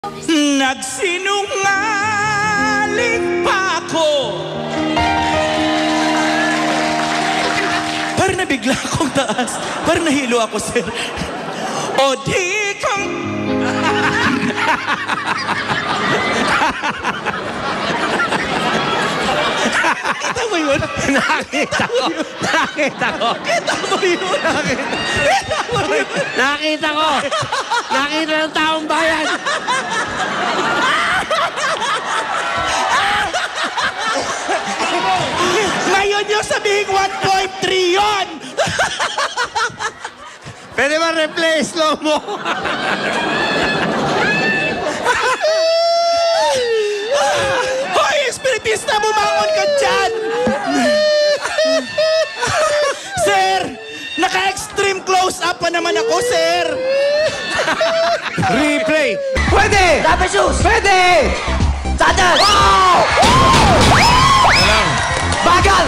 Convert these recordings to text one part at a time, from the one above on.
Nagsinungaling pa ako. Parang nabigla akong taas. Parang nahilo ako, sir. O di kang... Nakita mo yun? Nakita ko. Nakita ko. Kita mo yun? Kita mo yun? Nakita ko. Nakita ng taong bayan. Ngayon yung sabihin 1.3 yun! Pwede ba replay slow mo? Hoy, espiritista, bumangon ka dyan! Sir, naka-extreme close-up pa naman ako, sir! Replay. Pwede! Dapat shoes! Pwede! Sandal! Oh! Bagal!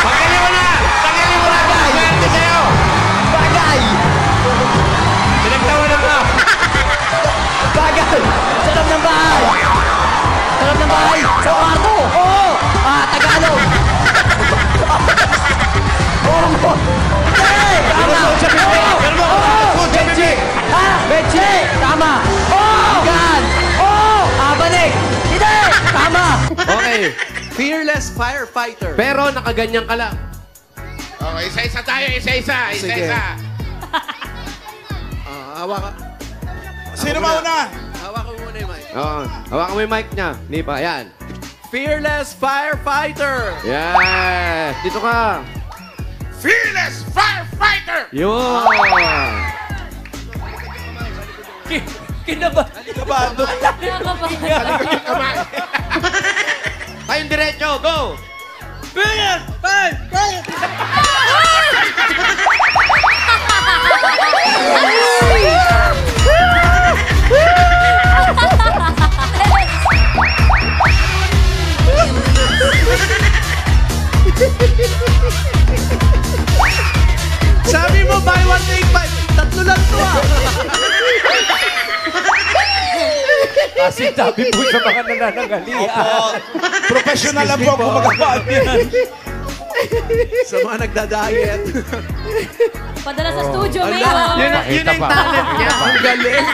Tanggalin mo na! Tanggalin mo na! Swerte sa'yo! Bagay! Pinagtawanan mo! Bagal! Sa loob ng bahay! Sa loob ng bahay! Sa kwarto! Oo! Tagalog! Oo! Hey! Tama! Oo! Benji! Ha? Benji! Tama! Oo! Gan! Oo! Banig! Hindi! Tama! Okay. Fearless firefighter. Pero nakaganyan ka lang. Oh, isa-isa tayo, isa-isa. Sige. Isa-isa. Hawak ka. Sino mauna? Hawak ko muna yung mic. Oo. Hawakan mo yung mic niya. Hindi pa. Yan. Fearless firefighter. Yes. Dito ka. Fearless firefighter! Yun. Kabado. Kamay. Tayong diretso. Go. Sabi mo, buy one, take five. Tatlo lang to Kasi sabi po sa mga nananangalian. Professional lang po ako magawa yan. Sa mga nagda-diet. Padala sa studio, Ala, Mayo. Yun ang talent niya. Ang galing.